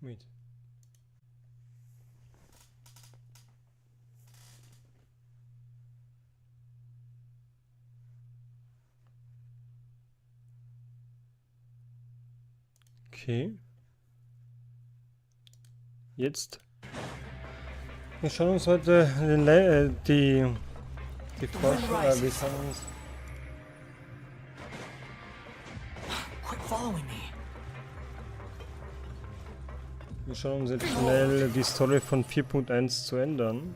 Mit. Okay. Jetzt. Wir schauen uns heute die Forschung, wir schauen uns jetzt schnell die Story von 4.1 zu ändern,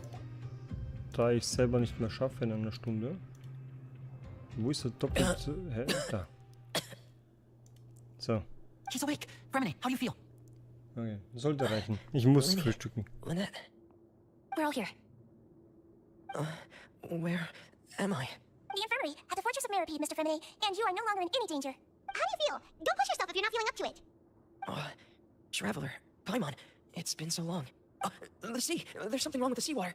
da ich selber nicht mehr schaffe in einer Stunde. Wo ist der doppelt? Hä? Da. So. He's awake. Remini, how do you feel? Okay, sollte reichen. Ich muss frühstücken. Lynette, We're all here. where am I? The infirmary at the Fortress of Mirrorpeed, Mr. Fremine, and you are no longer in any danger. How do you feel? Don't push yourself if you're not feeling up to it. Traveler, Paimon, it's been so long. The sea, there's something wrong with the seawater.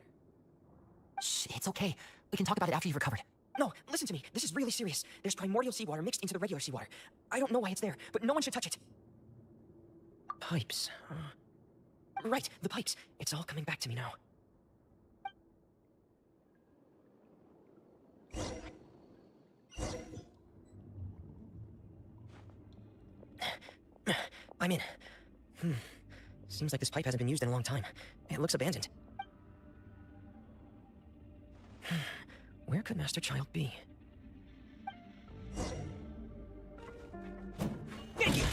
Shh, it's okay. We can talk about it after you've recovered. No, listen to me, this is really serious. There's primordial seawater mixed into the regular seawater. I don't know why it's there, but no one should touch it. Pipes. Right, the pipes. It's all coming back to me now. I'm in. Seems like this pipe hasn't been used in a long time. It looks abandoned. Where could Master Child be? Thank you!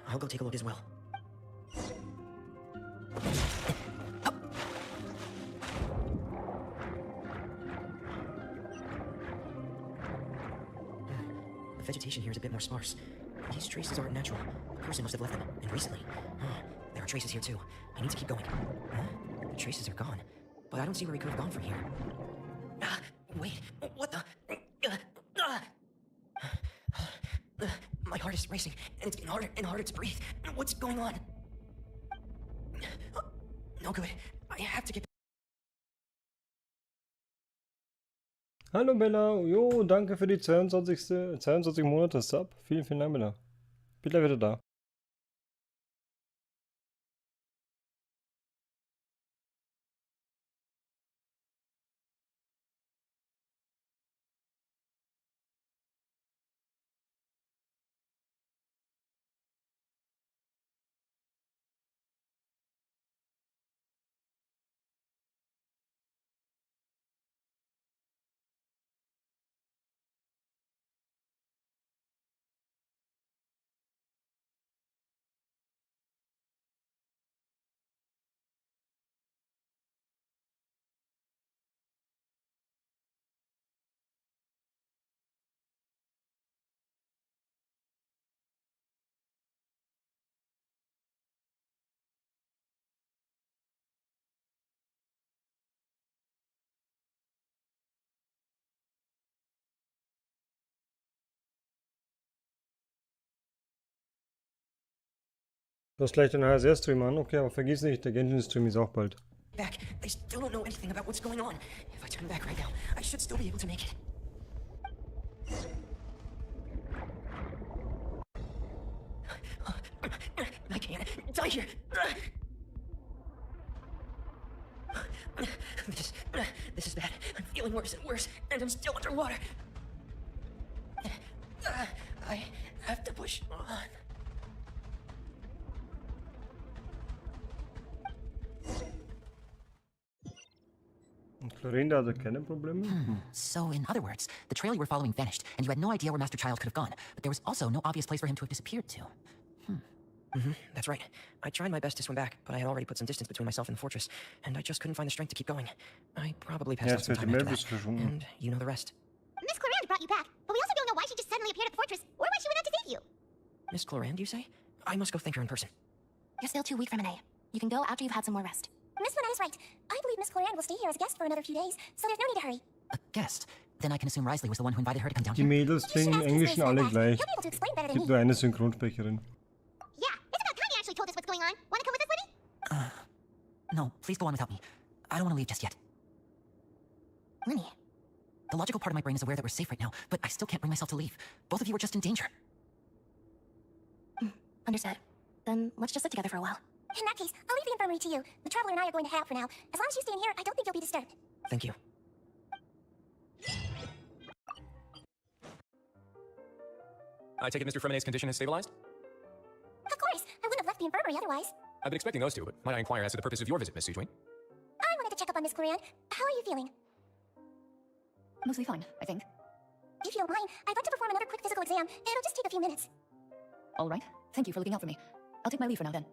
I'll go take a look as well. The vegetation here is a bit more sparse. These traces aren't natural. A person must have left them, and recently. There are traces here too. I need to keep going. The traces are gone, but I don't see where he could have gone from here. Wait, what the? My heart is racing, and it's getting harder and harder to breathe. What's going on? No good. I have to get... Hallo Bella, jo, danke für die 22 Monate Sub. Vielen, vielen Dank, Bella. Bin gleich wieder da. Du hast gleich den HSR-Stream an, okay, aber vergiss nicht, der Genshin-Stream ist auch bald. Back. They still don't know anything about what's going on. If I turn back right now, I should still be able to make it. I can't die here. This is bad. I'm feeling worse and worse, and I'm still underwater. I have to push on. Und Chlorine hatte keine Probleme? So, in other words, the trail you were following vanished, and you had no idea where Master Child could have gone, but there was also no obvious place for him to have disappeared to. That's right. I tried my best to swim back, but I had already put some distance between myself and the fortress, and I just couldn't find the strength to keep going. I probably passed out some time after that, and you know the rest. Miss Clorinde brought you back, but we also don't know why she just suddenly appeared at the fortress, or why she went out to save you. Miss Clorinde, you say? I must go thank her in person. You're still too weak, Fremine. You can go after you've had some more rest. Miss Lynette is right. I believe Miss Clorinde will stay here as a guest for another few days, so there's no need to hurry. A guest? Then I can assume Risley was the one who invited her to come down Die here. Mädels klingen im Englischen alle gleich. He'll be able to explain better than Gibt me. nur eine Synchronsprecherin. Yeah, it's about time he actually told us No, please go on without me. I don't want to leave just yet. Lenny. The logical part of my brain is aware that we're safe right now, but I still can't bring myself to leave. Both of you are just in danger. Understood. Then let's just sit together for a while. In that case, I'll leave the infirmary to you. The Traveler and I are going to head out for now. As long as you stay in here, I don't think you'll be disturbed. Thank you. I take it Mr. Fremenay's condition has stabilized? Of course, I wouldn't have left the infirmary otherwise. I've been expecting those two, but might I inquire as to the purpose of your visit, Miss Sujwin? I wanted to check up on Miss Corian. How are you feeling? Mostly fine, I think. If you don't mind, I'd like to perform another quick physical exam. It'll just take a few minutes. All right. Thank you for looking out for me. I'll take my leave for now then.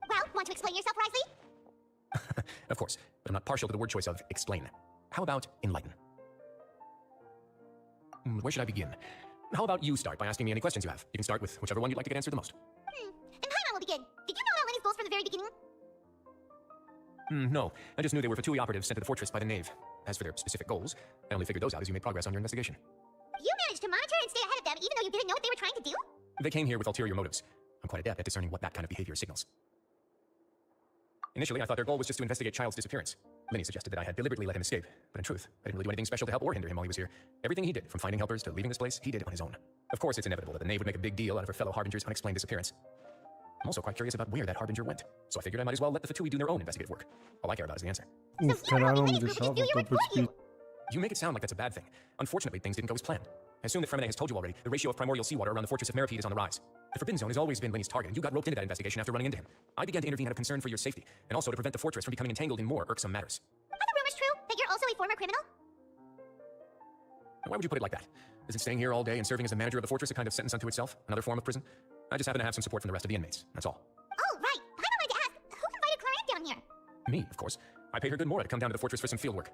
Well, want to explain yourself, Risley? Of course, but I'm not partial to the word choice of explain. How about enlighten? Where should I begin? How about you start by asking me any questions you have? You can start with whichever one you'd like to get answered the most. Then Paimon will begin. Did you know about Lenny's goals from the very beginning? No, I just knew they were Fatui operatives sent to the fortress by the Knave. As for their specific goals, I only figured those out as you made progress on your investigation. You managed to monitor and stay ahead of them even though you didn't know what they were trying to do? They came here with ulterior motives. I'm quite adept at discerning what that kind of behavior signals. Initially, I thought their goal was just to investigate Child's disappearance. Many suggested that I had deliberately let him escape, but in truth, I didn't really do anything special to help or hinder him while he was here. Everything he did, from finding helpers to leaving this place, he did on his own. Of course, it's inevitable that the Knave would make a big deal out of her fellow Harbinger's unexplained disappearance. I'm also quite curious about where that Harbinger went, so I figured I might as well let the Fatui do their own investigative work. All I care about is the answer. Keine Ahnung, wie das schafft, Doppelspeed. You make it sound like that's a bad thing. Unfortunately, things didn't go as planned. I assume that Fremenay has told you already, the ratio of primordial seawater around the fortress of Meripede is on the rise. The Forbidden Zone has always been Lenny's target, and you got roped into that investigation after running into him. I began to intervene out of concern for your safety, and also to prevent the fortress from becoming entangled in more irksome matters. Are the rumors true? That you're also a former criminal? Why would you put it like that? Isn't staying here all day and serving as the manager of the fortress a kind of sentence unto itself? Another form of prison? I just happen to have some support from the rest of the inmates, that's all. Oh, right. Paimon wanted to ask, who invited Corian down here? Me, of course. I paid her good mora to come down to the fortress for some field work.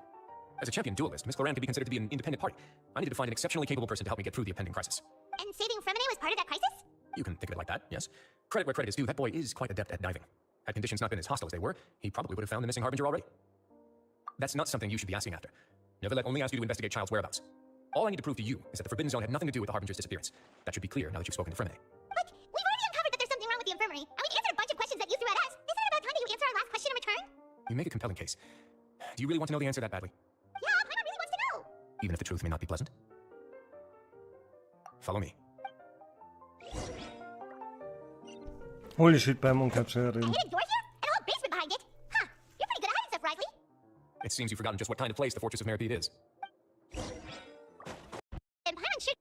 As a champion duelist, Miss Cloran could be considered to be an independent party. I needed to find an exceptionally capable person to help me get through the impending crisis. And saving Fremenay was part of that crisis? You can think of it like that, yes. Credit where credit is due, that boy is quite adept at diving. Had conditions not been as hostile as they were, he probably would have found the missing Harbinger already. That's not something you should be asking after. Nevertheless, only ask you to investigate Child's whereabouts. All I need to prove to you is that the Forbidden Zone had nothing to do with the Harbinger's disappearance. That should be clear now that you've spoken to Fremenay. But we've already uncovered that there's something wrong with the infirmary, and we've answered a bunch of questions that you threw at us. Isn't it about time that you answer our last question in return? You make a compelling case. Do you really want to know the answer that badly? Yeah, Paimon really wants to know. Even if the truth may not be pleasant? Follow me. Holy shit, Paimon kannst du ja reden. A hidden door here? And a whole basement behind it? Huh. You're pretty good at hiding stuff, Risley. It seems you've forgotten just what kind of place the fortress of Meripede is. And Paimon should...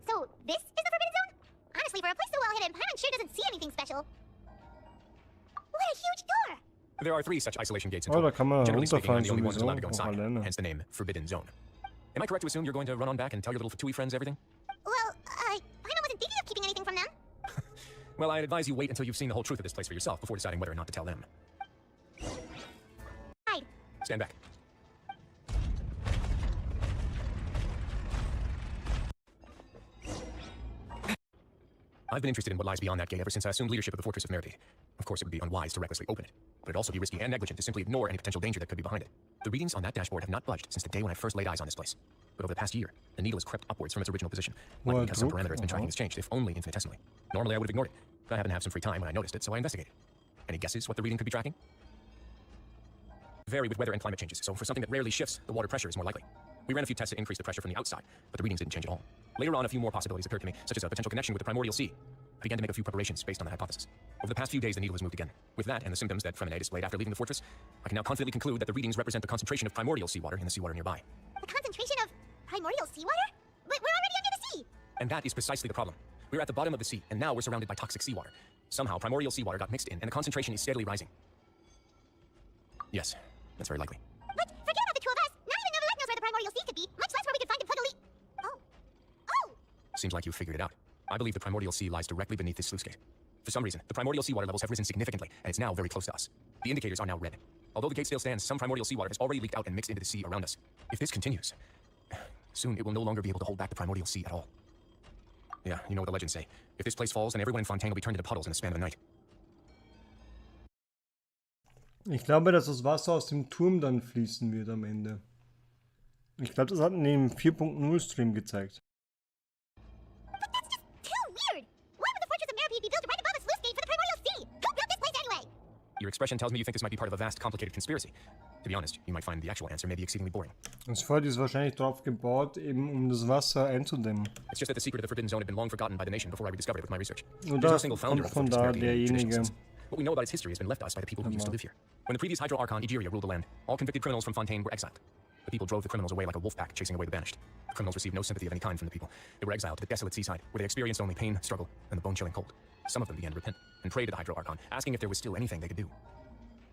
So, this is the Forbidden Zone? Honestly, for a place so well hidden, Paimon sure doesn't see anything special. What a huge door! There are 3 such isolation gates in Oh, total. da kann man Generally speaking, I'm runterfallen the only one who's allowed to go sowieso, inside, auch alleine. hence the name Forbidden Zone. Am I correct to assume you're going to run on back and tell your little Fatui friends everything? Well, Paimon wasn't thinking of keeping anything from them. Well, I'd advise you wait until you've seen the whole truth of this place for yourself before deciding whether or not to tell them. Hide. Stand back. I've been interested in what lies beyond that gate ever since I assumed leadership of the Fortress of Meripede. Of course, it would be unwise to recklessly open it, but it'd also be risky and negligent to simply ignore any potential danger that could be behind it. The readings on that dashboard have not budged since the day when I first laid eyes on this place. But over the past year, the needle has crept upwards from its original position, likely Well, because some Druck, parameter it's been tracking has changed, if only infinitesimally. Normally, I would have ignored it, but I happened to have some free time when I noticed it, so I investigated. Any guesses what the reading could be tracking? Vary with weather and climate changes, so for something that rarely shifts, the water pressure is more likely. We ran a few tests to increase the pressure from the outside, but the readings didn't change at all. Later on, a few more possibilities occurred to me, such as a potential connection with the primordial sea. I began to make a few preparations based on the hypothesis. Over the past few days, the needle has moved again. With that and the symptoms that Fremenay displayed after leaving the fortress, I can now confidently conclude that the readings represent the concentration of primordial seawater in the seawater nearby. The concentration of primordial seawater? But we're already under the sea! And that is precisely the problem. We're at the bottom of the sea, and now we're surrounded by toxic seawater. Somehow, primordial seawater got mixed in, and the concentration is steadily rising. Yes, that's very likely. But forget about the two of us! Not even Neverland knows where the primordial sea could be, much less where we could find and put a leak. Oh. Oh! Seems like you figured it out. I believe the primordial sea lies directly beneath this sluice gate. For some reason, the primordial seawater levels have risen significantly, and it's now very close to us. The indicators are now red. Although the gate still stands, some primordial seawater has already leaked out and mixed into the sea around us. If this continues, soon it will no longer be able to hold back the primordial sea at all. Yeah, you know what the legends say. If this place falls, then everyone in Fontaine will be turned into puddles in the span of a night. Ich glaube, dass das Wasser aus dem Turm dann fließen wird am Ende. Ich glaube, das hat in dem 4.0 Stream gezeigt. Your expression tells me you think this might be part of a vast, complicated conspiracy. To be honest, you might find the actual answer maybe exceedingly boring. Das Fort ist wahrscheinlich drauf gebaut, eben um das Wasser einzudämmen. It's just that the secret of the Forbidden Zone had been long forgotten by the nation before I rediscovered it with my research. Und There's no da single founder kommt of the von Fortress da America in traditional derjenige. sense. What we know about its history has been left to us by the people who used to live here. When the previous Hydro Archon Egeria ruled the land, all convicted criminals from Fontaine were exiled. The people drove the criminals away like a wolf pack chasing away the banished. The criminals received no sympathy of any kind from the people. They were exiled to the desolate seaside, where they experienced only pain, struggle, and the bone-chilling cold. Some of them began to repent and pray to the Hydro Archon, asking if there was still anything they could do.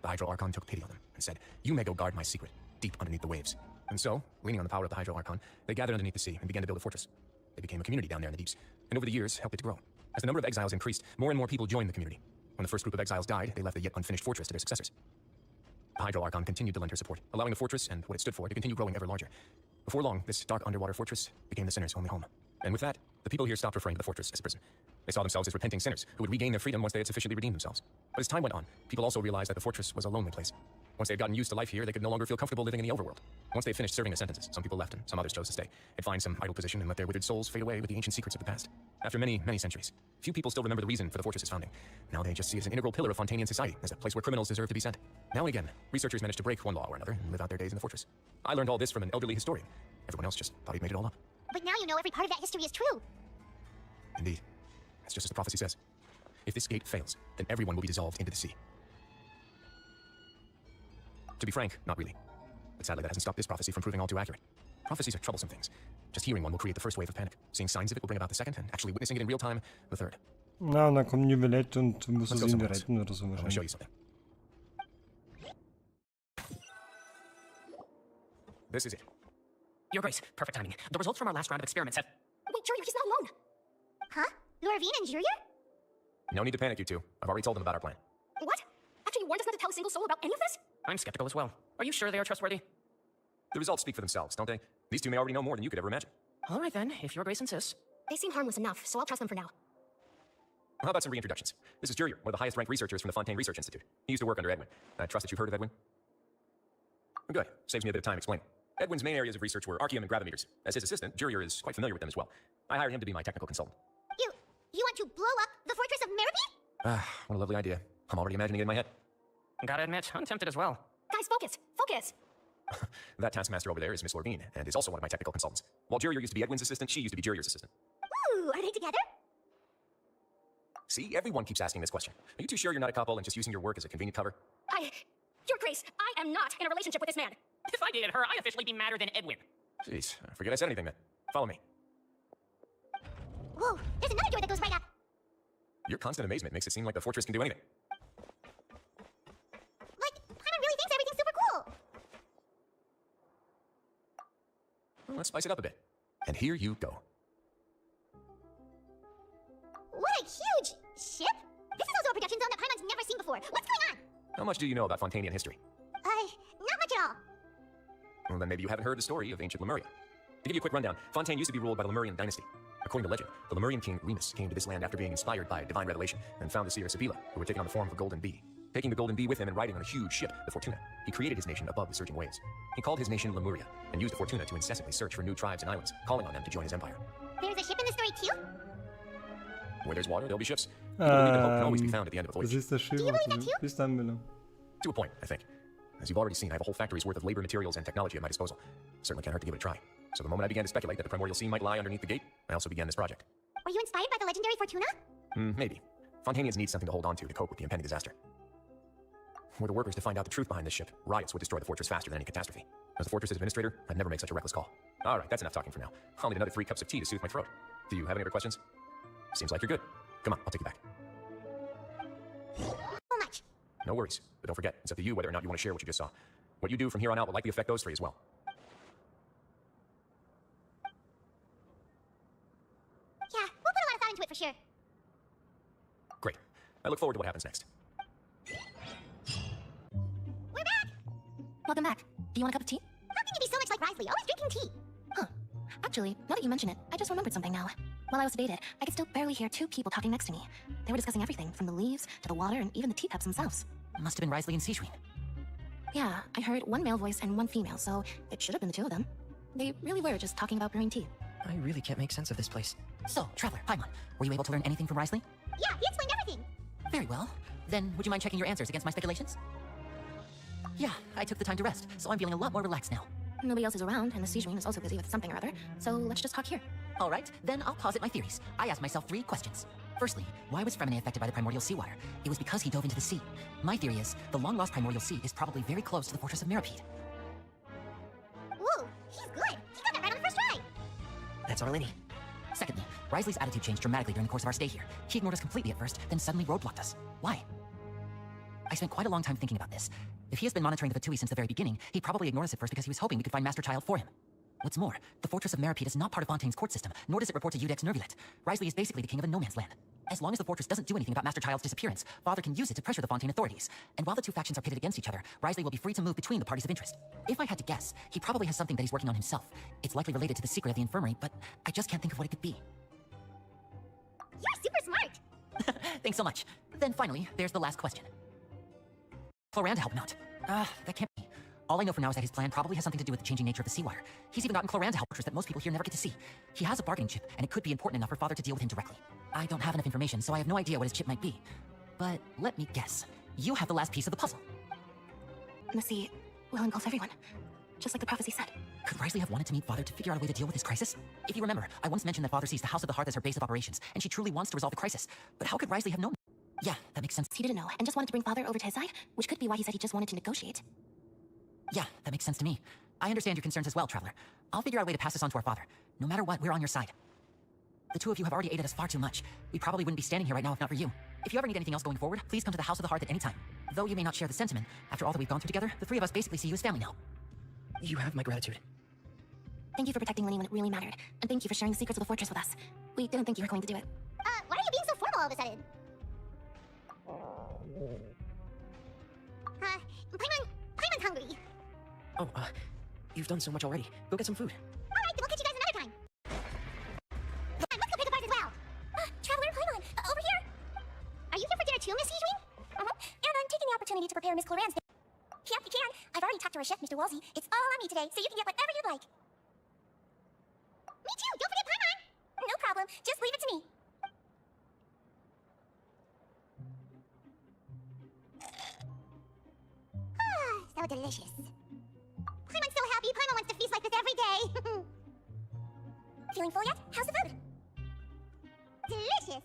The Hydro Archon took pity on them and said, "You may go guard my secret, deep underneath the waves." And so, leaning on the power of the Hydro Archon, they gathered underneath the sea and began to build a fortress. They became a community down there in the deeps, and over the years helped it to grow. As the number of exiles increased, more and more people joined the community. When the first group of exiles died, they left the yet unfinished fortress to their successors. The Hydro Archon continued to lend her support, allowing the fortress and what it stood for to continue growing ever larger. Before long, this dark underwater fortress became the sinner's only home. And with that, the people here stopped referring to the fortress as a prison. They saw themselves as repenting sinners who would regain their freedom once they had sufficiently redeemed themselves. But as time went on, people also realized that the fortress was a lonely place. Once they had gotten used to life here, they could no longer feel comfortable living in the overworld. Once they had finished serving their sentences, some people left and some others chose to stay. They'd find some idle position and let their withered souls fade away with the ancient secrets of the past. After many, many centuries, few people still remember the reason for the fortress's founding. Now they just see it as an integral pillar of Fontanian society, as a place where criminals deserve to be sent. Now and again, researchers manage to break one law or another and live out their days in the fortress. I learned all this from an elderly historian. Everyone else just thought he'd made it all up. But now you know every part of that history is true. Indeed. That's just as the prophecy says. If this gate fails, then everyone will be dissolved into the sea. To be frank, not really. But sadly, that hasn't stopped this prophecy from proving all too accurate. Prophecies are troublesome things. Just hearing one will create the first wave of panic. Seeing signs of it will bring about the second, and actually witnessing it in real time, the third. Na, und dann kommt ein Juwelett und du musst Let's es go irgendwie somewhere else. retten oder so I want to show you wahrscheinlich. something. This is it. Your Grace, perfect timing. The results from our last round of experiments have... Wait, Jurier, he's not alone. Huh? Lorvine and Jurier? No need to panic, you two. I've already told them about our plan. What? After you warned us not to tell a single soul about any of this? I'm skeptical as well. Are you sure they are trustworthy? The results speak for themselves, don't they? These two may already know more than you could ever imagine. All right then, if Your Grace insists. They seem harmless enough, so I'll trust them for now. How about some reintroductions? This is Jurier, one of the highest-ranked researchers from the Fontaine Research Institute. He used to work under Edwin. I trust that you've heard of Edwin? Good. Saves me a bit of time explaining. Edwin's main areas of research were archaeum and gravimeters. As his assistant, Jurier is quite familiar with them as well. I hired him to be my technical consultant. You want to blow up the fortress of Meripy? What a lovely idea. I'm already imagining it in my head. Gotta admit, I'm tempted as well. Guys, focus! Focus! That taskmaster over there is Miss Lorvine, and is also one of my technical consultants. While Jurier used to be Edwin's assistant, she used to be Jurier's assistant. Ooh, are they together? See, everyone keeps asking this question. Are you too sure you're not a couple and just using your work as a convenient cover? Your Grace, I am not in a relationship with this man. If I dated her, I'd officially be madder than Edwin. Jeez, I forget I said anything then. Follow me. Whoa, there's another door that goes right up. Your constant amazement makes it seem like the fortress can do anything. Like, Paimon really thinks everything's super cool. Well, let's spice it up a bit. And here you go. What a huge ship! This is also a production zone that Paimon's never seen before. What's going on? How much do you know about Fontanian history? Not much at all. Well, then maybe you haven't heard the story of ancient Lemuria. To give you a quick rundown, Fontaine used to be ruled by the Lemurian dynasty. According to legend, the Lemurian king Remus came to this land after being inspired by divine revelation and found the seer Sibila, who were taken on the form of a golden bee. Taking the golden bee with him and riding on a huge ship, the Fortuna, he created his nation above the surging waves. He called his nation Lemuria and used the Fortuna to incessantly search for new tribes and islands, calling on them to join his empire. There's a ship in the story too? Where there's water, there'll be ships. People believe that hope can always be found at the end of a Das voyage. ist das Schiff, Do you believe that was too? bis dann will. To a point, I think. As you've already seen, I have a whole factory's worth of labor, materials, and technology at my disposal. Certainly can't hurt to give it a try. So the moment I began to speculate that the primordial sea might lie underneath the gate, I also began this project. Were you inspired by the legendary Fortuna? Maybe. Fontanians need something to hold on to cope with the impending disaster. Were the workers to find out the truth behind this ship, riots would destroy the fortress faster than any catastrophe. As the fortress administrator, I'd never make such a reckless call. All right, that's enough talking for now. I'll need another 3 cups of tea to soothe my throat. Do you have any other questions? Seems like you're good. Come on, I'll take you back. So much. No worries, but don't forget, it's up to you whether or not you want to share what you just saw. What you do from here on out will likely affect those 3 as well. Yeah, we'll put a lot of thought into it for sure. Great. I look forward to what happens next. We're back! Welcome back. Do you want a cup of tea? How can you be so much like Risley, always drinking tea? Huh. Actually, now that you mention it, I just remembered something now. While I was sedated, I could still barely hear 2 people talking next to me. They were discussing everything, from the leaves to the water and even the teacups themselves. Must have been Risley and Seashween. Yeah, I heard 1 male voice and 1 female, so it should have been the 2 of them. They really were just talking about brewing tea. I really can't make sense of this place. So, Traveler, Paimon, were you able to learn anything from Risley? Yeah, he explained everything. Very well. Then, would you mind checking your answers against my speculations? Yeah, I took the time to rest, so I'm feeling a lot more relaxed now. Nobody else is around, and the siege is also busy with something or other, so let's just talk here. All right, then I'll posit my theories. I asked myself 3 questions. Firstly, why was Fremine affected by the primordial seawater? It was because he dove into the sea. My theory is, the long-lost primordial sea is probably very close to the fortress of Mirapede. Whoa, he's good. He got that right on the first try. That's our Lenny. Secondly, Risley's attitude changed dramatically during the course of our stay here. He ignored us completely at first, then suddenly roadblocked us. Why? I spent quite a long time thinking about this. If he has been monitoring the Fatui since the very beginning, he probably ignored us at first because he was hoping we could find Master Child for him. What's more, the fortress of Mirapede is not part of Fontaine's court system, nor does it report to Udex Nervulet. Risley is basically the king of a no-man's land. As long as the fortress doesn't do anything about Master Child's disappearance, Father can use it to pressure the Fontaine authorities. And while the 2 factions are pitted against each other, Risley will be free to move between the parties of interest. If I had to guess, he probably has something that he's working on himself. It's likely related to the secret of the infirmary, but I just can't think of what it could be. You're super smart. Thanks so much. Then finally, there's the last question. Cloran to help him out. That can't be. All I know for now is that his plan probably has something to do with the changing nature of the seawater. He's even gotten Cloran to help that most people here never get to see. He has a bargaining chip, and it could be important enough for Father to deal with him directly. I don't have enough information, so I have no idea what his chip might be. But let me guess. You have the last piece of the puzzle. The sea will engulf everyone, just like the prophecy said. Could Risley have wanted to meet Father to figure out a way to deal with this crisis? If you remember, I once mentioned that Father sees the House of the Hearth as her base of operations, and she truly wants to resolve the crisis. But how could Risley have known? Yeah, that makes sense. He didn't know, and just wanted to bring Father over to his side, which could be why he said he just wanted to negotiate. Yeah, that makes sense to me. I understand your concerns as well, Traveler. I'll figure out a way to pass this on to our father. No matter what, we're on your side. The 2 of you have already aided us far too much. We probably wouldn't be standing here right now if not for you. If you ever need anything else going forward, please come to the House of the Hearth at any time. Though you may not share the sentiment, after all that we've gone through together, the 3 of us basically see you as family now. You have my gratitude. Thank you for protecting Lenny when it really mattered, and thank you for sharing the secrets of the fortress with us. We didn't think you were going to do it. Why are you being so formal all of a sudden? Paimon's hungry. Oh, you've done so much already. Go get some food. All right, then we'll catch you guys another time. Come on, let's go pick up ours as well. Traveler, Paimon, over here. Are you here for dinner too, Miss Siegewing? And I'm taking the opportunity to prepare Miss Cloran's dinner. Yep, you can. I've already talked to our chef, Mr. Wolsey. It's all on me today, so you can get whatever you'd like. Me too, don't forget Paimon. No problem. Just leave it to me. So delicious. Paimon's so happy. Paimon wants to feast like this every day. Feeling full yet? How's the food? Delicious.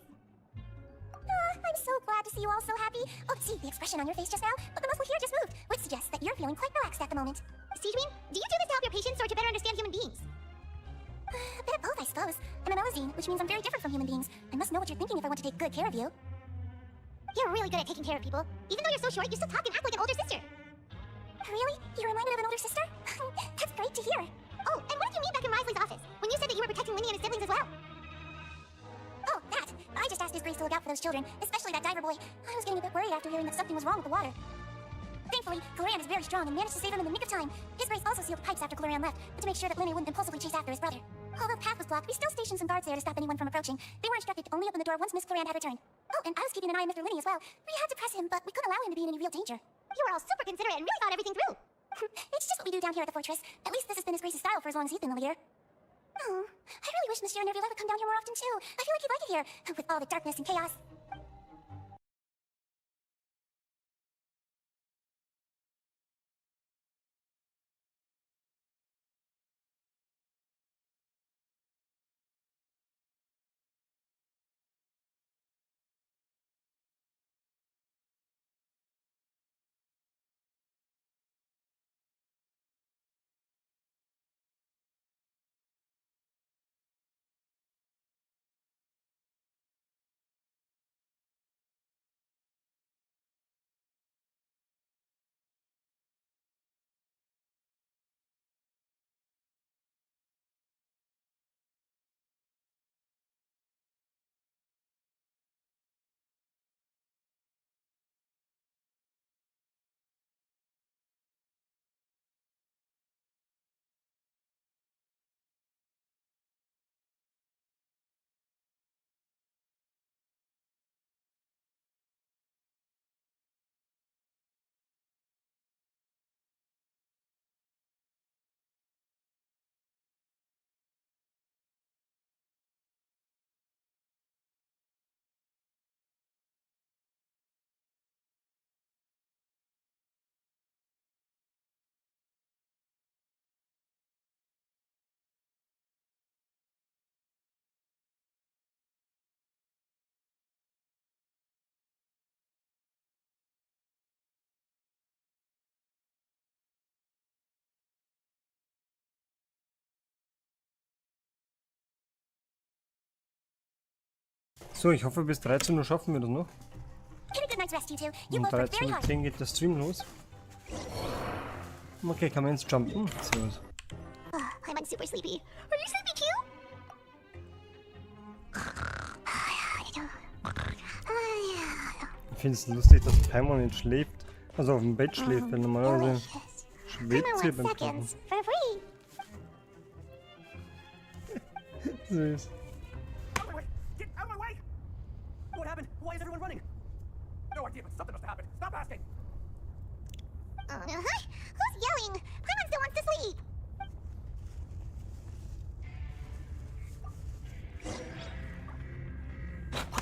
I'm so glad to see you all so happy. Oh, see the expression on your face just now? But the muscle here just moved, which suggests that you're feeling quite relaxed at the moment. Siegewing, do you do this to help your patients or to better understand human beings? A bit of both, I suppose. I'm a Melazine, which means I'm very different from human beings. I must know what you're thinking if I want to take good care of you. You're really good at taking care of people. Even though you're so short, you still talk and act like an older sister. Really? You're reminded of an older sister? That's great to hear. Oh, and what did you mean back in Risley's office? When you said that you were protecting Lenny and his siblings as well? Oh, that. I just asked His Grace to look out for those children, especially that diver boy. I was getting a bit worried after hearing that something was wrong with the water. Thankfully, Cloran is very strong and managed to save him in the nick of time. His Grace also sealed the pipes after Cloran left, to make sure that Lenny wouldn't impulsively chase after his brother. Although the path was blocked, we still stationed some guards there to stop anyone from approaching. They were instructed to only open the door once Miss Cloran had returned. Oh, and I was keeping an eye on Mr. Lenny as well. We had to press him, but we couldn't allow him to be in any real danger. You were all super considerate and really thought everything through. It's just what we do down here at the fortress. At least this has been His Grace's style for as long as he's been the leader. Oh, I really wish Monsieur Nervulet would come down here more often too. I feel like he'd like it here, with all the darkness and chaos. So, ich hoffe, bis 13 Uhr schaffen wir das noch. Get a good night's rest, you two. You Um both worked 13.10 very hard. Uhr geht der Stream los. Okay, kann man jetzt jumpen? Sehr gut. I'm super sleepy. Are you sleepy too? Ich finde es lustig, dass Paimon nicht schläft. Also auf dem Bett schläft, wenn normalerweise schwebt sie beim Schlafen. Seconds for free. Süß. Out of my way! Get out of my way! What happened? Why is everyone running? No idea, but something must have happened. Stop asking! Who's yelling? Paimon still wants to sleep.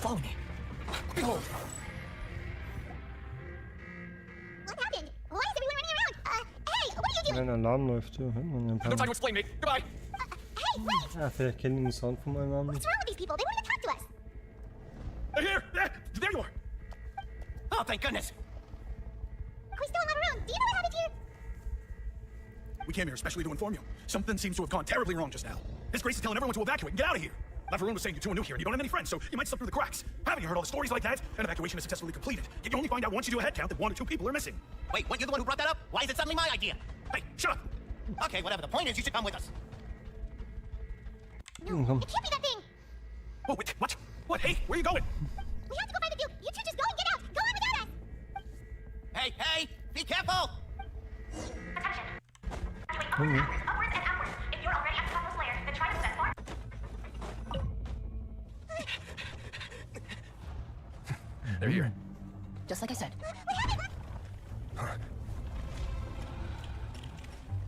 Follow me. Behold. What happened? Why is everyone running around? Hey, what are you doing? Wenn ein Alarm läuft, ja, hört man ja ein paar No time Mal. to explain, mate. Goodbye! Hey, wait! Ah, vielleicht kennen die den Sound von meinem Namen. What's wrong with these people? They won't even talk to us. They're here! There you are! Oh, thank goodness. Are we still not around? Do you know what happened here? We came here especially to inform you. Something seems to have gone terribly wrong just now. His Grace is telling everyone to evacuate and get out of here. Everyone was saying you two are new here and you don't have any friends, so you might slip through the cracks. Haven't you heard all the stories like that? An evacuation is successfully completed. Yet you only find out once you do a head count that 1 or 2 people are missing. Wait, weren't you the one who brought that up? Why is it suddenly my idea? Hey, shut up! Okay, whatever. The point is, you should come with us. No, it can't be that thing. Oh, wait, what? What? Hey, where are you going? We have to go find the Duke. You two just go and get out. Go on without us. Hey, hey! Be careful! Upwards and outwards. If you're already at the top of the layer, then try to step far. They're here. Just like I said.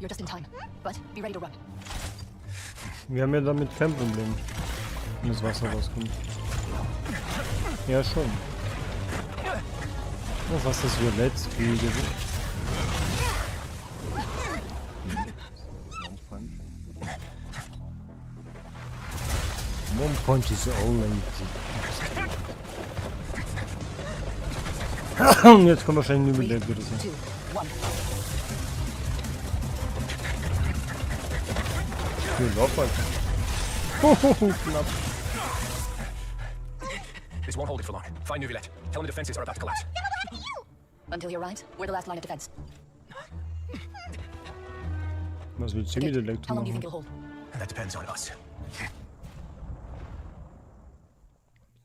You're just in time, but be ready to run. Wir haben ja damit kein Problem, wenn das Wasser rauskommt. Ja, schon. Das Wasser ist violett, wie gesagt. One punch is all Und jetzt kommt wahrscheinlich ein Überleben wieder so. 2, 1. Hier, lauf einfach. Knapp. This won't hold it for long. Find Neuvillette. Tell him the defenses are about to collapse. Until he arrives, we're the last line of defense. Was will sie mit der How Elektro long do you think machen? you'll hold? That depends on us.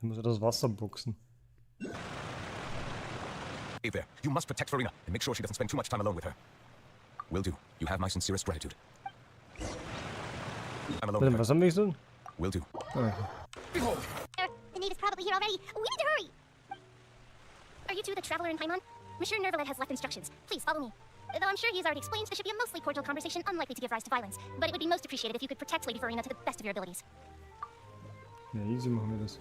Ich muss ja das Wasser boxen. Hey there. You must protect Farina and make sure she doesn't spend too much time alone with her. Will do. You have my sincerest gratitude. I'm alone with her. Was haben wir gesagt? Will do. The Knave is probably here already. We need to hurry. Are you two the traveler in Paimon? Monsieur Nervalet has left instructions. Please follow me. Though I'm sure he's already explained, this should be a mostly cordial conversation, unlikely to give rise to violence. But it would be most appreciated if you could protect Lady Farina to the best of your abilities. Ja, easy machen wir das.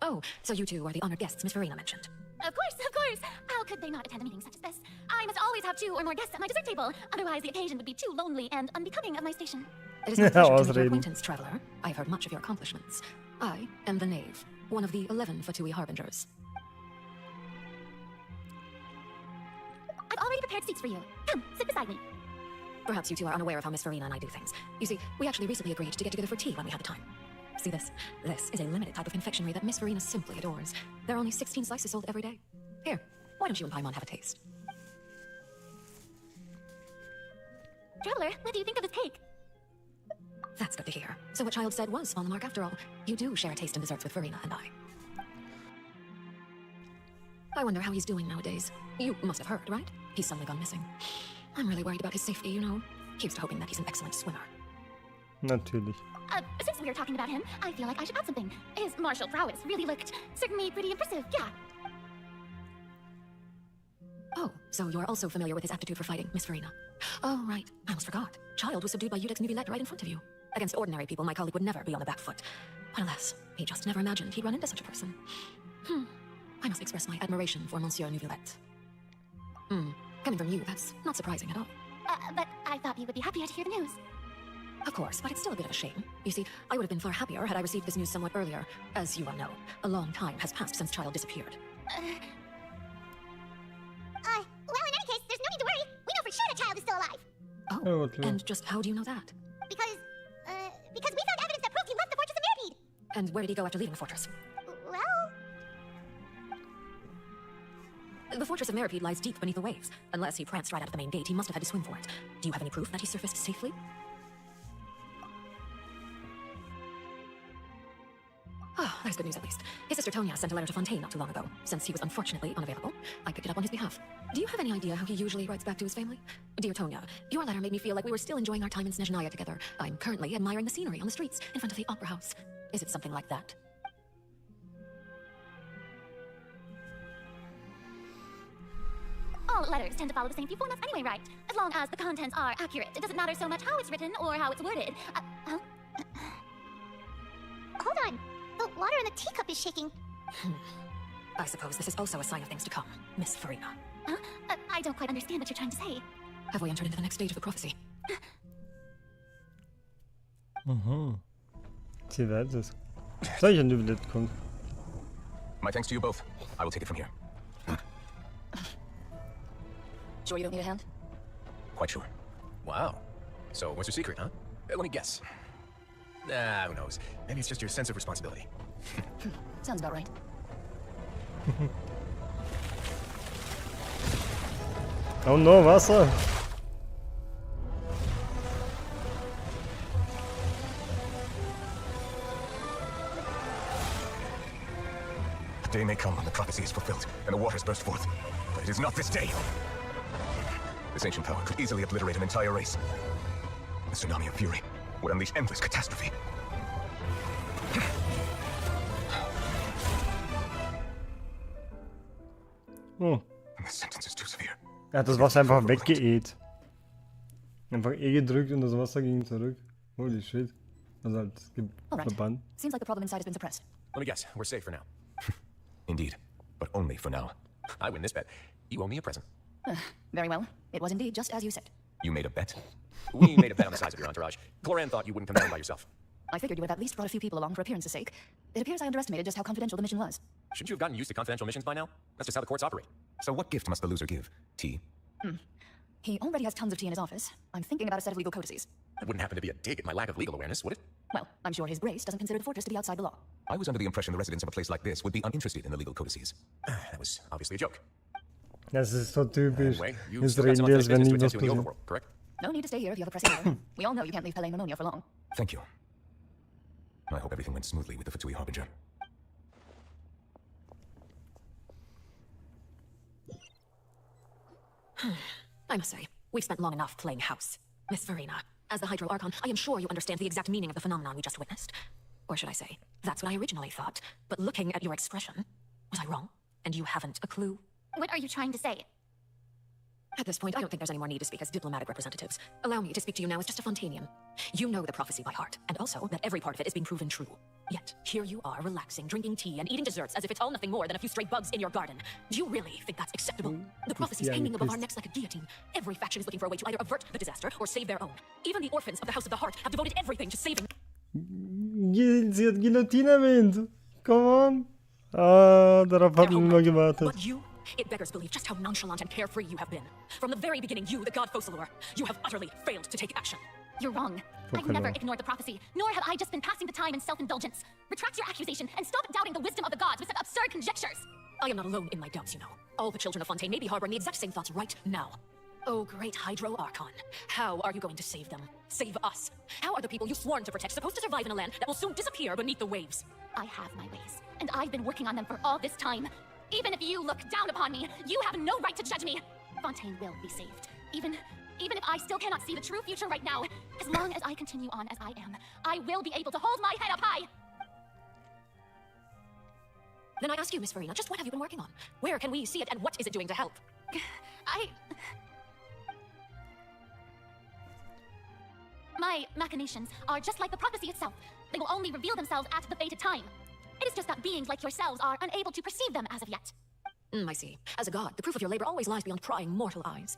Oh, so you two are the honored guests Miss Verena mentioned. Of course, of course. How could they not attend a meeting such as this? I must always have 2 or more guests at my dessert table. Otherwise, the occasion would be too lonely and unbecoming of my station. It is my pleasure to make your Ausreden. acquaintance, traveler. I've heard much of your accomplishments. I am the Knave, one of the 11 Fatui Harbingers. I've already prepared seats for you. Come, sit beside me. Perhaps you two are unaware of how Miss Verena and I do things. You see, we actually recently agreed to get together for tea when we had the time. See this? This is a limited type of confectionery that Miss Verena simply adores. There are only 16 slices sold every day. Here, why don't you and Paimon have a taste? Traveler, what do you think of this cake? That's good to hear. So what Child said was on the mark after all. You do share a taste in desserts with Verena and I wonder how he's doing nowadays. You must have heard, right? He's suddenly gone missing. I'm really worried about his safety, you know. Here's to hoping that he's an excellent swimmer. Natürlich. Since we are talking about him, I feel like I should add something. His martial prowess really looked certainly pretty impressive, yeah. Oh, so you're also familiar with his aptitude for fighting, Miss Verena. Oh, right. I almost forgot. Child was subdued by Udex Neuvillette right in front of you. Against ordinary people, my colleague would never be on the back foot. But alas, he just never imagined he'd run into such a person. I must express my admiration for Monsieur Neuvillette. Coming from you, that's not surprising at all. But I thought you would be happier to hear the news. Of course, but it's still a bit of a shame. You see, I would have been far happier had I received this news somewhat earlier. As you well know, a long time has passed since Child disappeared. Well, in any case, there's no need to worry. We know for sure the child is still alive. Oh, Oh, okay. and just how do you know that? Because we And where did he go after leaving the fortress? Well, The fortress of Meripede lies deep beneath the waves. Unless he pranced right out of the main gate, he must have had to swim for it. Do you have any proof that he surfaced safely? Ah, there's good news at least. His sister Tonya sent a letter to Fontaine not too long ago. Since he was unfortunately unavailable, I picked it up on his behalf. Do you have any idea how he usually writes back to his family? Dear Tonya, your letter made me feel like we were still enjoying our time in Snezhnaya together. I'm currently admiring the scenery on the streets in front of the opera house. Is it something like that? all letters tend to follow the same few formats anyway, right? As long as the contents are accurate. It doesn't matter so much how it's written or how it's worded. Huh? hold on. The water in the teacup is shaking. I suppose this is also a sign of things to come, Miss Farina. Huh? I don't quite understand what you're trying to say. Have we entered into the next stage of the prophecy? Sie weiß es. Soll ich an die Billett kommen? My thanks to you both. I will take it from here. Sure you don't need a hand? Quite sure. Wow. So, what's your secret, huh? Let me guess. Who knows? Maybe it's just your sense of responsibility. Sounds about right. Oh no, Wasser! A day may come when the prophecy is fulfilled and the waters burst forth. But it is not this day. This ancient power could easily obliterate an entire race. The tsunami of fury would unleash endless catastrophe. Oh. The sentence is too severe. Er hat das Wasser einfach weggeäht. Einfach E gedrückt und das Wasser ging zurück. Holy shit. Also halt verbannt. Seems like the problem inside has been suppressed. Let me guess, we're safe for now. Indeed, but only for now. I win this bet. You owe me a present. Very well. It was indeed just as you said. You made a bet? We made a bet on the size of your entourage. Cloran thought you wouldn't come down by yourself. I figured you would have at least brought a few people along for appearance's sake. It appears I underestimated just how confidential the mission was. Shouldn't you have gotten used to confidential missions by now? That's just how the courts operate. So what gift must the loser give? Tea? He already has tons of tea in his office. I'm thinking about a set of legal codices. That wouldn't happen to be a dig at my lack of legal awareness, would it? Well, I'm sure His Grace doesn't consider the fortress to be outside the law. I was under the impression the residents of a place like this would be uninterested in the legal codices. That was obviously a joke. Das ist so typisch. Anyway, you Jetzt still got reden some wir, unfinished als wenn business nie to attend was to in the passiert. overworld, correct? No need to stay here if you have a pressing matter. We all know you can't leave Pele pneumonia for long. Thank you. I hope everything went smoothly with the Fatui Harbinger. I must say, we've spent long enough playing house. Miss Farina, as the Hydro Archon, I am sure you understand the exact meaning of the phenomenon we just witnessed. Or should I say, that's what I originally thought. But looking at your expression, was I wrong? And you haven't a clue? What are you trying to say? At this point, I don't think there's any more need to speak as diplomatic representatives. Allow me to speak to you now as just a Fontanian. You know the prophecy by heart, and also that every part of it is being proven true. Yet, here you are, relaxing, drinking tea, and eating desserts as if it's all nothing more than a few stray bugs in your garden. Do you really think that's acceptable? The prophecy's hanging above our necks like a guillotine. Every faction is looking for a way to either avert the disaster or save their own. Even the orphans of the House of the Heart have devoted everything to saving... Sie hat Guillotine erwähnt. Come on. Ah, darauf hat man immer gewartet. But you, it beggars belief just how nonchalant and carefree you have been. From the very beginning, you, the god Focalor, you have utterly failed to take action. You're wrong. I've never ignored the prophecy, nor have I just been passing the time in self-indulgence. Retract your accusation and stop doubting the wisdom of the gods with such absurd conjectures. I am not alone in my doubts, you know. All the children of Fontaine may be harboring the exact same thoughts right now. Oh, great Hydro Archon. How are you going to save them? Save us? How are the people you've sworn to protect supposed to survive in a land that will soon disappear beneath the waves? I have my ways, and I've been working on them for all this time. Even if you look down upon me, you have no right to judge me. Fontaine will be saved. Even if I still cannot see the true future right now, as long as I continue on as I am, I will be able to hold my head up high. Then I ask you, Miss Farina, just what have you been working on? Where can we see it, and what is it doing to help? My machinations are just like the prophecy itself. They will only reveal themselves at the fated time. It is just that beings like yourselves are unable to perceive them as of yet. I see. As a god, the proof of your labor always lies beyond prying mortal eyes.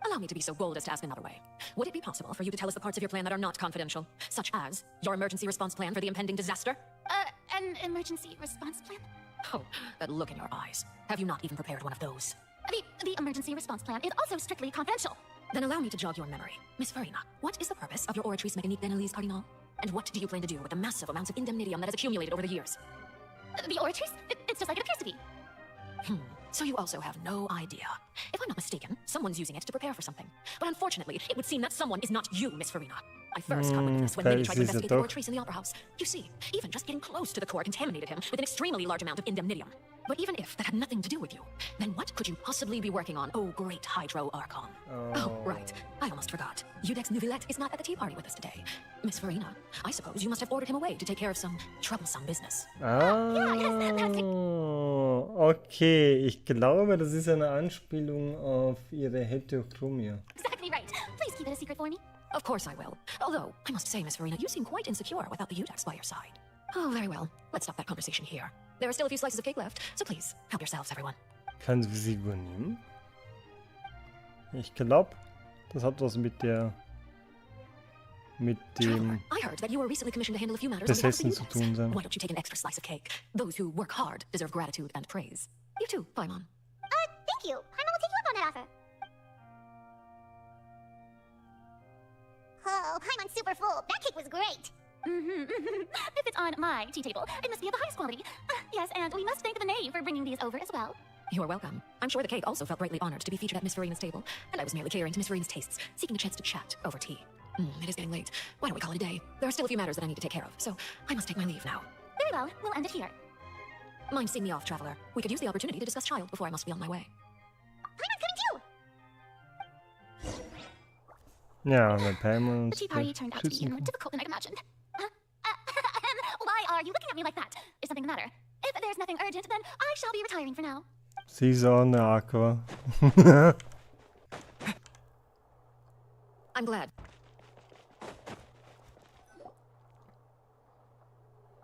Allow me to be so bold as to ask another way. Would it be possible for you to tell us the parts of your plan that are not confidential? Such as your emergency response plan for the impending disaster? An emergency response plan? Oh, that look in your eyes. Have you not even prepared one of those? The emergency response plan is also strictly confidential. Then allow me to jog your memory. Miss Farina, what is the purpose of your oratrice mécanique d'analyse cardinal? And what do you plan to do with the massive amounts of indemnitium that has accumulated over the years? The oratories? It's just like it appears to be. So you also have no idea. If I'm not mistaken, someone's using it to prepare for something. But unfortunately, it would seem that someone is not you, Miss Farina. I first caught wind of this when Minnie tried to investigate the war trace in the opera house. You see, even just getting close to the core contaminated him with an extremely large amount of indemnitium. But even if that had nothing to do with you, then what could you possibly be working on, oh great Hydro Archon? Oh, right. I almost forgot. Judex Nuvillet is not at the tea party with us today. Miss Farina, I suppose you must have ordered him away to take care of some troublesome business. Okay, ich glaube, das ist eine Anspielung auf ihre Heterochromie. Exactly right. Please keep it a secret for me. Of course I will. Although, I must say, Miss Farina, you seem quite insecure without the Judex by your side. Oh, very well. Let's stop that conversation here. There are still a few slices of cake left, so please, help yourselves, everyone. Kann sie sie übernehmen? Ich glaube, das hat was mit dem Traveler, I heard that you were recently commissioned to handle a few matters Besessen zu tun sein. Why don't you take an extra slice of cake? Those who work hard deserve gratitude and praise. You too, Paimon. Thank you. Paimon will take you up on that offer. Oh, Paimon's super full. That cake was great. If it's on my tea table, it must be of the highest quality. Yes, and we must thank the Nave for bringing these over as well. You're welcome. I'm sure the cake also felt greatly honored to be featured at Miss Farina's table, and I was merely catering to Miss Farina's tastes, seeking a chance to chat over tea. It is getting late. Why don't we call it a day? There are still a few matters that I need to take care of, so I must take my leave now. Very well, we'll end it here. Mind seeing me off, Traveler. We could use the opportunity to discuss Child before I must be on my way. Paimon's coming too. Ja, weil Paimon The tea party turned out to be more difficult than I'd imagined. Why are you looking at me like that? Is something the matter? If there's nothing urgent, then I shall be retiring for now. Sie ist auch eine Aqua. I'm glad.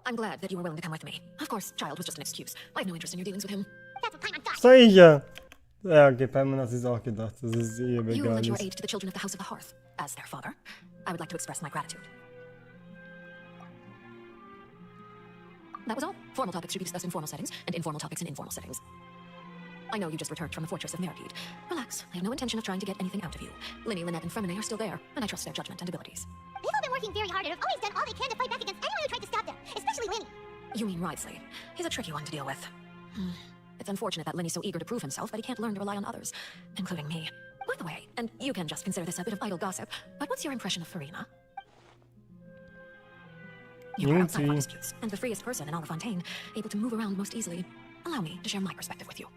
I'm glad that you were willing to come with me. Of course, Child was just an excuse. I have no interest in your dealings with him. That's what Paimon thought. Sag ich ja. Ja, okay, Paimon hat sich auch gedacht, dass es ihr You egal lent your ist. aid to the children of the House of the Hearth. As their father, I would like to express my gratitude. That was all. Formal topics should be discussed in formal settings, and informal topics in informal settings. I know you just returned from the fortress of Meripede. Relax, I have no intention of trying to get anything out of you. Linny, Lynette, and Fremine are still there, and I trust their judgment and abilities. They've all been working very hard and have always done all they can to fight back against anyone who tried to stop them, especially Linny. You mean Wriothesley. He's a tricky one to deal with. It's unfortunate that Linny's so eager to prove himself that he can't learn to rely on others, including me. By the way, and you can just consider this a bit of idle gossip, but what's your impression of Farina? You are outside our disputes, and the freest person in all of Fontaine, able to move around most easily. Allow me to share my perspective with you.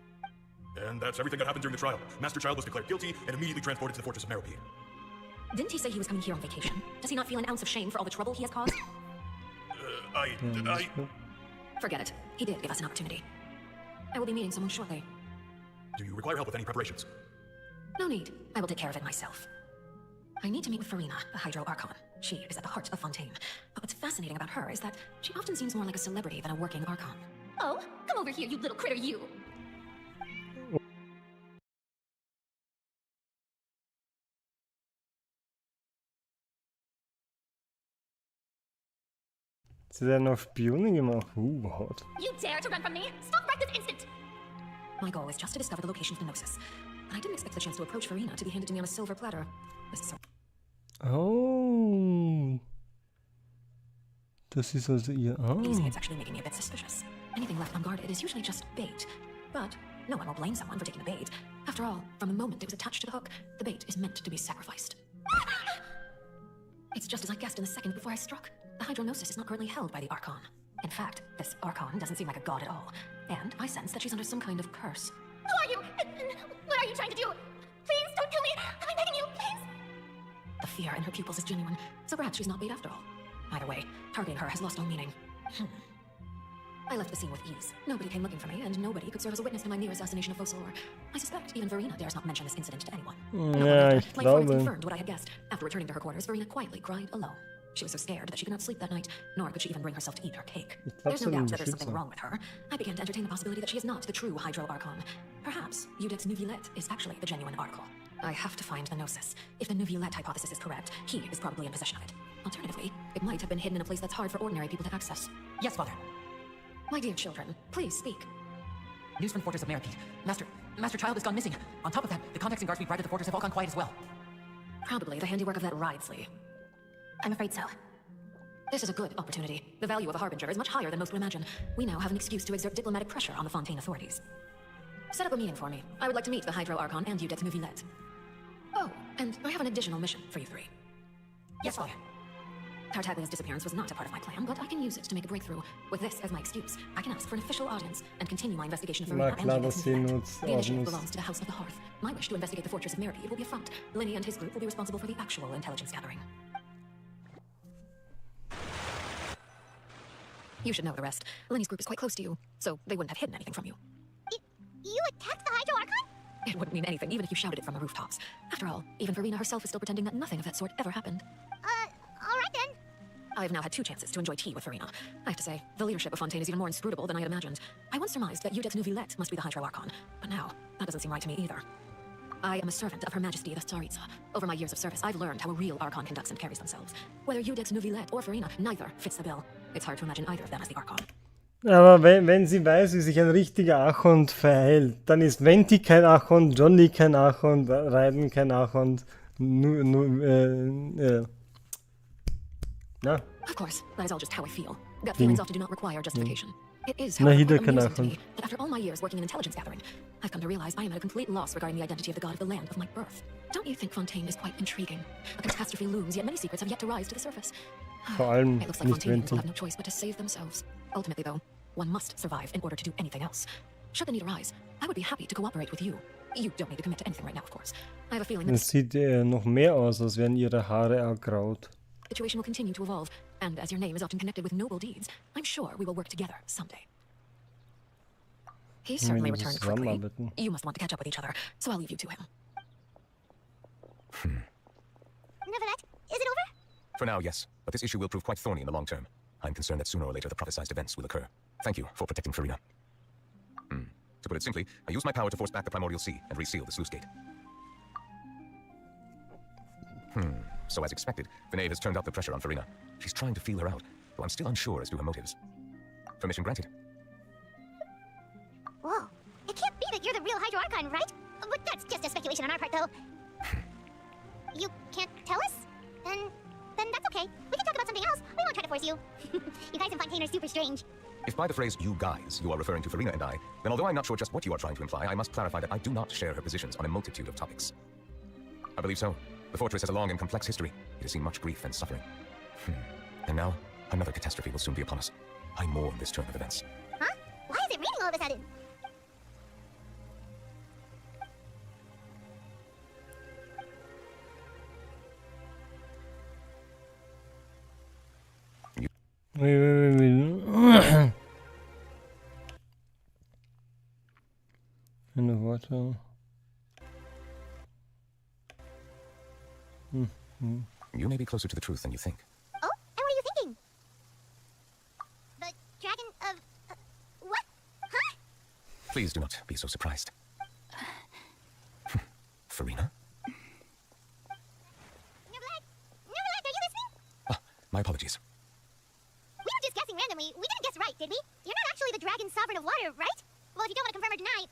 And that's everything that happened during the trial. Master Child was declared guilty and immediately transported to the fortress of Meripede. Didn't he say he was coming here on vacation? Does he not feel an ounce of shame for all the trouble he has caused? Forget it. He did give us an opportunity. I will be meeting someone shortly. Do you require help with any preparations? No need. I will take care of it myself. I need to meet with Farina, the Hydro Archon. She is at the heart of Fontaine. But what's fascinating about her is that she often seems more like a celebrity than a working Archon. Oh, come over here, you little critter, you. Sie hat noch Spione gemacht. What? You dare to run from me? Stop right this instant! My goal is just to discover the location of the Gnosis. But I didn't expect the chance to approach Farina to be handed to me on a silver platter. This is so... Oh. Das ist also ihr... These hits actually making me a bit suspicious. Anything left unguarded is usually just bait. But no one will blame someone for taking the bait. After all, from the moment it was attached to the hook, the bait is meant to be sacrificed. It's just as I guessed in the second before I struck. The Hydronosis is not currently held by the Archon. In fact, this Archon doesn't seem like a god at all. And I sense that she's under some kind of curse. Who are you? What are you trying to do? Please, don't kill me! I'm begging you, please! The fear in her pupils is genuine, so perhaps she's not bait after all. Either way, targeting her has lost all meaning. I left the scene with ease. Nobody came looking for me, and nobody could serve as a witness to my near assassination of Fosor. I suspect even Verena dares not mention this incident to anyone. Ja, ich My informants glaube... confirmed what I had guessed. After returning to her quarters, Verena quietly cried alone. She was so scared that she could not sleep that night, nor could she even bring herself to eat her cake. There's no doubt that there's something wrong with her. I began to entertain the possibility that she is not the true Hydro Archon. Perhaps Judex Nuvillet is actually the genuine Archon. I have to find the Gnosis. If the Nuvillet hypothesis is correct, he is probably in possession of it. Alternatively, it might have been hidden in a place that's hard for ordinary people to access. Yes, Father. My dear children, please speak. News from the Fortress of Meripede. Master Child has gone missing. On top of that, the contacts and guards we bribed at the fortress have all gone quiet as well. Probably the handiwork of that Wriothesley. I'm afraid so. This is a good opportunity. The value of a harbinger is much higher than most would imagine. We now have an excuse to exert diplomatic pressure on the Fontaine authorities. Set up a meeting for me. I would like to meet the Hydro Archon and Udex Neuvillette. Oh, and I have an additional mission for you three. Yes, Father. Tartaglia's disappearance was not a part of my plan, but I can use it to make a breakthrough. With this as my excuse, I can ask for an official audience and continue my investigation of Verena and Udex Neuvillette. The initiative belongs to the House of the Hearth. My wish to investigate the Fortress of Meripede will be a front. Lenny and his group will be responsible for the actual intelligence gathering. You should know the rest. Lenny's group is quite close to you, so they wouldn't have hidden anything from you. You attacked the Hydro Archon? It wouldn't mean anything, even if you shouted it from the rooftops. After all, even Verena herself is still pretending that nothing of that sort ever happened. Alright then. I've now had 2 chances to enjoy tea with Verena. I have to say, the leadership of Fontaine is even more inscrutable than I had imagined. I once surmised that Udex Neuvillette must be the Hydro Archon, but now, that doesn't seem right to me either. I am a servant of Her Majesty the Tsaritsa. Over my years of service, I've learned how a real Archon conducts and carries themselves. Whether Udex Neuvillette or Verena, neither fits the bill. It's hard to imagine either of them as the Archon. Aber wenn sie weiß, wie sich ein richtiger Archon verhält, dann ist Venti kein Archon, Johnny kein Archon, Raiden kein Archon, ja. Of course, that is all just how I feel. Gut feelings often do not require justification. It is, Nahida however, quite amusing to Kanachon. me that after all my years working in intelligence gathering, I've come to realize I am at a complete loss regarding the identity of the god of the land of my birth. Don't you think Fontaine is quite intriguing? A catastrophe looms, yet many secrets have yet to rise to the surface. Vor allem It looks like nicht Fontanians Venti. will have no choice but to save themselves. Ultimately, though, one must survive in order to do anything else. Should the need arise, I would be happy to cooperate with you. You don't need to commit to anything right now, of course. I have a feeling that Es sieht noch mehr aus, als wären ihre Haare ergraut. the situation will continue to evolve, and as your name is often connected with noble deeds, I'm sure we will work together someday. He certainly müssen returned quickly. zusammenarbeiten. You must want to catch up with each other, so I'll leave you to him. Neuvillette, is it over? For now, yes, but this issue will prove quite thorny in the long term. I'm concerned that sooner or later the prophesized events will occur. Thank you for protecting Verena. To put it simply, I used my power to force back the Primordial Sea and reseal the sluice gate. So as expected, Vinay has turned up the pressure on Verena. She's trying to feel her out, though I'm still unsure as to her motives. Permission granted. Whoa. It can't be that you're the real Hydro Archon, right? But that's just a speculation on our part, though. You can't tell us? Then that's okay. We can talk about something else. We won't try to force you. You guys in Fontaine are super strange. If by the phrase you guys you are referring to Verena and I, then although I'm not sure just what you are trying to imply, I must clarify that I do not share her positions on a multitude of topics. I believe so. The fortress has a long and complex history. It has seen much grief and suffering. And now, another catastrophe will soon be upon us. I mourn this turn of events. Huh? Why is it raining all of a sudden? Wait. In the water. You may be closer to the truth than you think. Oh, and what are you thinking? The dragon of... what? Huh? Please do not be so surprised. Verena? Neuvillette, are you listening? My apologies. We were just guessing randomly. We didn't guess right, did we? You're not actually the dragon sovereign of water, right? Well, if you don't want to confirm or deny...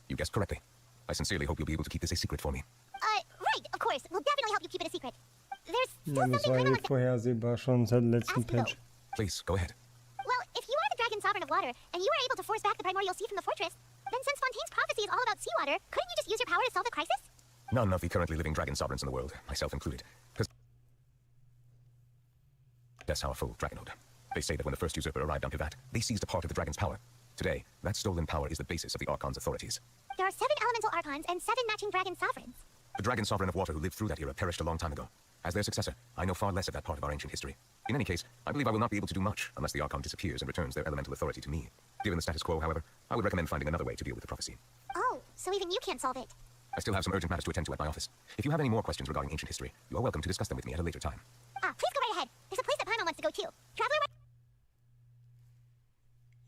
You guessed correctly. I sincerely hope you'll be able to keep this a secret for me. Right, of course. We'll definitely help you keep it a secret. There's still Ja, das something war I eh want to... vorhersehbar schon seit dem letzten Ask though. Patch. Please, go ahead. Well, if you are the dragon sovereign of water, and you were able to force back the primordial sea from the fortress, then since Fontaine's prophecy is all about seawater, couldn't you just use your power to solve the crisis? None of the currently living dragon sovereigns in the world, myself included, possess our full dragonhood. They say that when the first usurper arrived on Pivat, they seized a part of the dragon's power. Today, that stolen power is the basis of the Archon's authorities. There are 7 elemental archons and 7 matching dragon sovereigns. The dragon sovereign of water who lived through that era perished a long time ago. As their successor, I know far less of that part of our ancient history. In any case, I believe I will not be able to do much unless the Archon disappears and returns their elemental authority to me. Given the status quo, however, I would recommend finding another way to deal with the prophecy. Oh, so even you can't solve it. I still have some urgent matters to attend to at my office. If you have any more questions regarding ancient history, you are welcome to discuss them with me at a later time. Please go right ahead. There's a place that Paimon wants to go too. Traveler,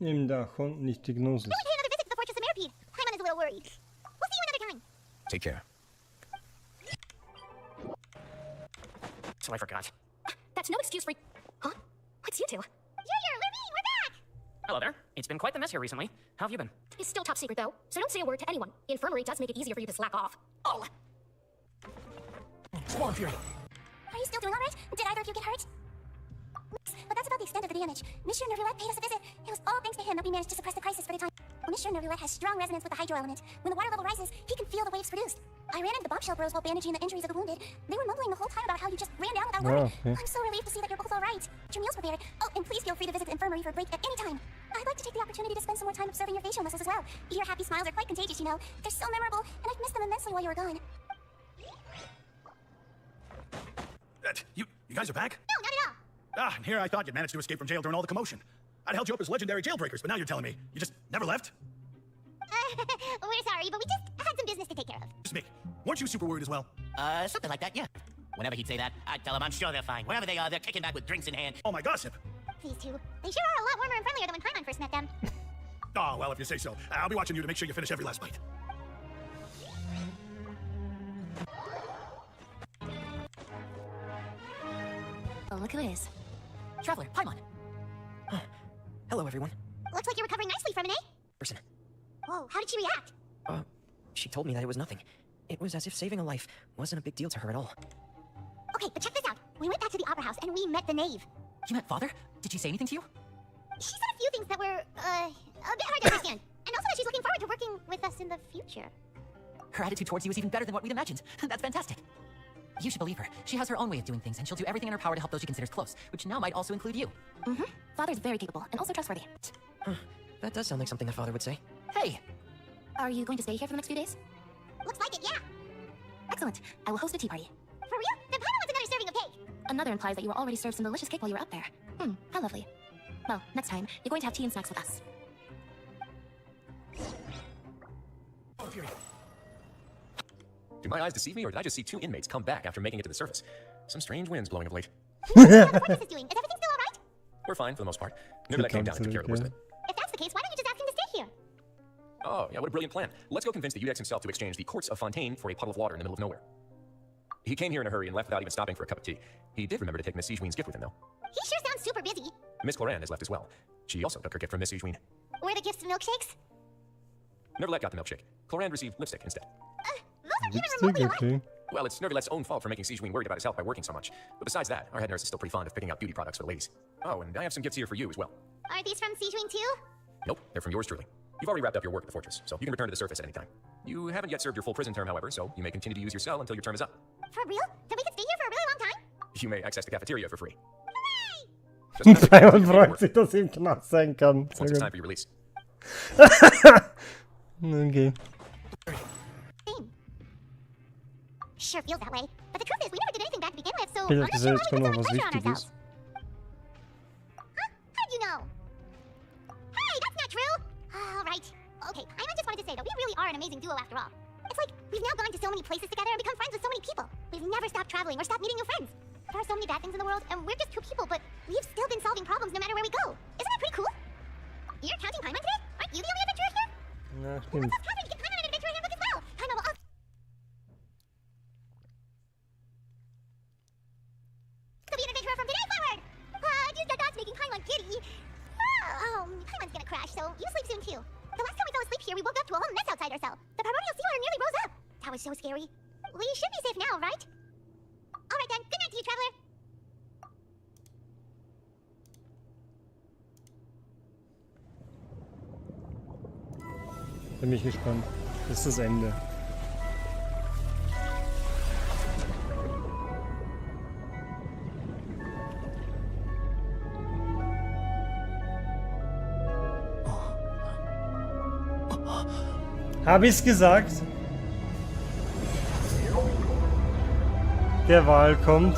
Im Dachon, nicht die Gnosis. we want to pay another visit to the Fortress of Meripede. Paimon is a little worried. We'll see you another time. Take care. So I forgot. That's no excuse for... Huh? It's you two. Junior, Levine, we're back! Hello there. It's been quite the mess here recently. How have you been? It's still top secret, though, so don't say a word to anyone. The infirmary does make it easier for you to slack off. Oh! Swarm Fury. Are you still doing all right? Did either of you get hurt? that's about the extent of the damage. Monsieur Nervulette paid us a visit. It was all thanks to him that we managed to suppress the crisis for the time. Monsieur Nervulette has strong resonance with the hydro element. When the water level rises, he can feel the waves produced. I ran into the bombshell bros while bandaging the injuries of the wounded. They were mumbling the whole time about how you just ran down without word. okay. I'm so relieved to see that you're both all right. Get your meals prepared. Oh, and please feel free to visit the infirmary for a break at any time. I'd like to take the opportunity to spend some more time observing your facial muscles as well. Your happy smiles are quite contagious, you know. They're so memorable, and I've missed them immensely while you were gone. You guys are back? No, not at all. Ah, and here I thought you'd managed to escape from jail during all the commotion. I'd held you up as legendary jailbreakers, but now you're telling me you just never left? We're sorry, but we just had some business to take care of. Just me. Weren't you super worried as well? Something like that, yeah. Whenever he'd say that, I'd tell him I'm sure they're fine. Wherever they are, they're kicking back with drinks in hand. All my gossip. These two, they sure are a lot warmer and friendlier than when Paimon first met them. Oh, well, if you say so. I'll be watching you to make sure you finish every last bite. Oh, look who it is. Traveler, Paimon. Hello, everyone. Looks like you're recovering nicely from it, eh? Person. Whoa, how did she react? She told me that it was nothing. It was as if saving a life wasn't a big deal to her at all. Okay, but check this out. We went back to the opera house and we met the knave. You met Father? Did she say anything to you? She said a few things that were, a bit hard to understand. And also that she's looking forward to working with us in the future. Her attitude towards you is even better than what we'd imagined. That's fantastic. You should believe her. She has her own way of doing things, and she'll do everything in her power to help those she considers close, which now might also include you. Mm-hmm. Father's very capable and also trustworthy. That does sound like something that Father would say. Hey! Are you going to stay here for the next few days? Looks like it, yeah. Excellent. I will host a tea party. For real? Then Paimon wants another serving of cake. Another implies that you were already served some delicious cake while you were up there. How lovely. Well, next time, you're going to have tea and snacks with us. Do my eyes deceive me, or did I just see 2 inmates come back after making it to the surface? Some strange winds blowing of late. What is this doing? Is everything still alright? We're fine for the most part. Nervulette came down and took care of the worst of it. If that's the case, why don't you just ask him to stay here? Oh, yeah, what a brilliant plan. Let's go convince the Udex himself to exchange the courts of Fontaine for a puddle of water in the middle of nowhere. He came here in a hurry and left without even stopping for a cup of tea. He did remember to take Miss Sigewin's gift with him, though. He sure sounds super busy. Miss Cloran has left as well. She also took her gift from Miss Sigewin. Were the gifts milkshakes? Nervulette got the milkshake. Cloran received lipstick instead. Those are even remotely alike. Okay. Well, it's Nervulette's own fault for making Sigewin worried about his health by working so much. But besides that, our head nurse is still pretty fond of picking out beauty products for the ladies. Oh, and I have some gifts here for you as well. Are these from Sigewin too? Nope, they're from yours truly. You've already wrapped up your work at the fortress, so you can return to the surface at any time. You haven't yet served your full prison term, however, so you may continue to use your cell until your term is up. For real? Then we could stay here for a really long time? You may access the cafeteria for free. Hooray! Just remember, Paimon freut sich, dass ihm Knast sein kann. once Sehr it's gut. time for your release. Okay. Same. Sure feels that way. But the truth is, we never did anything bad to begin with, so Vielleicht I'm not ist sure ja why jetzt we put so noch much was pressure on Wichtiges. ourselves. Huh? How'd you know? Hey, that's not true! All right. Okay, I just wanted to say that we really are an amazing duo after all. It's like, we've now gone to so many places together and become friends with so many people. We've never stopped traveling or stopped meeting new friends. There are so many bad things in the world, and we're just 2 people, but we've still been solving problems no matter where we go. Isn't that pretty cool? You're counting Paimon today? Aren't you the only adventurer here? Ja, Let's stimmt. ask Catherine to get Paimon an adventurer handbook as well. Paimon will also... be an adventurer from today forward! Just the thoughts making Paimon giddy. Paimon's gonna crash, so you sleep soon too. The last time we fell asleep here, we woke up to a whole mess outside our cell. The primordial sea water nearly rose up. That was so scary. We should be safe now, right? Alright then, good night to you, traveler. Bin ich gespannt. Das ist das Ende. Hab ich's gesagt? Der Wal kommt.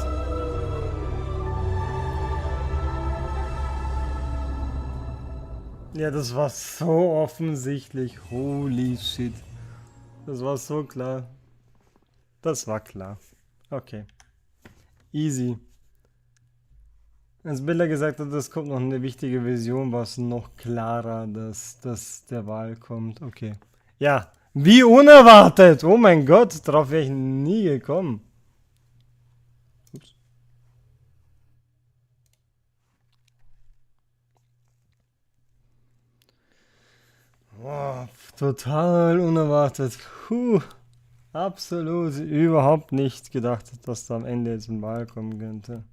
Ja, das war so offensichtlich. Holy shit. Das war so klar. Das war klar. Okay. Easy. Als Billa gesagt hat, es kommt noch eine wichtige Vision, war es noch klarer, dass der Wal kommt. Okay. Ja, wie unerwartet. Oh mein Gott, darauf wäre ich nie gekommen. Ups. Oh, total unerwartet. Absolut überhaupt nicht gedacht, dass da am Ende jetzt ein Wal kommen könnte.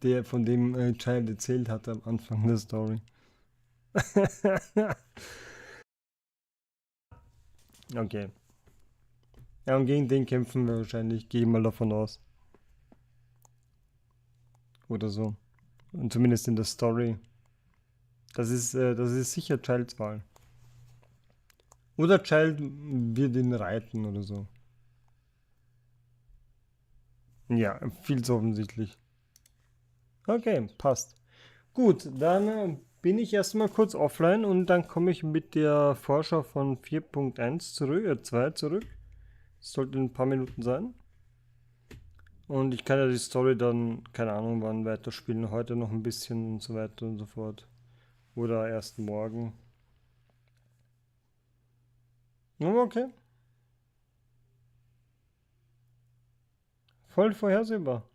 Der, von dem Child erzählt hatte am Anfang der Story. Okay. Ja, und gegen den kämpfen wir wahrscheinlich. Gehe mal davon aus. Oder so. Und zumindest in der Story. Das ist sicher Childs Wahl. Oder Child wird ihn reiten oder so. Ja, viel zu offensichtlich. Okay, passt. Gut, dann bin ich erstmal kurz offline und dann komme ich mit der Vorschau von 4.1 zurück, 2 zurück. Das sollte in ein paar Minuten sein. Und ich kann ja die Story dann, keine Ahnung wann, weiterspielen. Heute noch ein bisschen und so weiter und so fort. Oder erst morgen. Okay. Voll vorhersehbar.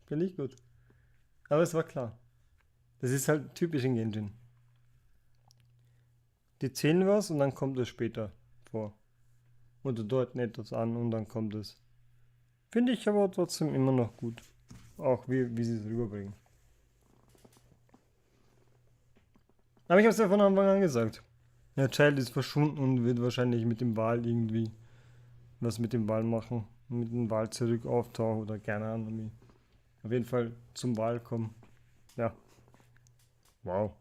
Finde ich gut. Aber es war klar. Das ist halt typisch in Genshin. Die zählen was und dann kommt es später vor. Oder deuten etwas an und dann kommt es. Finde ich aber trotzdem immer noch gut. Auch wie sie es rüberbringen. Aber ich habe es ja von Anfang an gesagt. Der Child ist verschwunden und wird wahrscheinlich mit dem Wal irgendwie was mit dem Wal machen. Mit dem Wal zurück auftauchen oder keine Ahnung wie. Auf jeden Fall zum Wal kommen. Ja. Wow.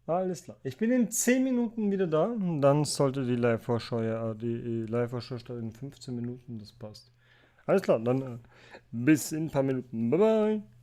Alles klar. Ich bin in 10 Minuten wieder da. Und dann sollte die Live-Vorschau die Live-Vorschau statt in 15 Minuten. Das passt. Alles klar, dann bis in ein paar Minuten. Bye bye.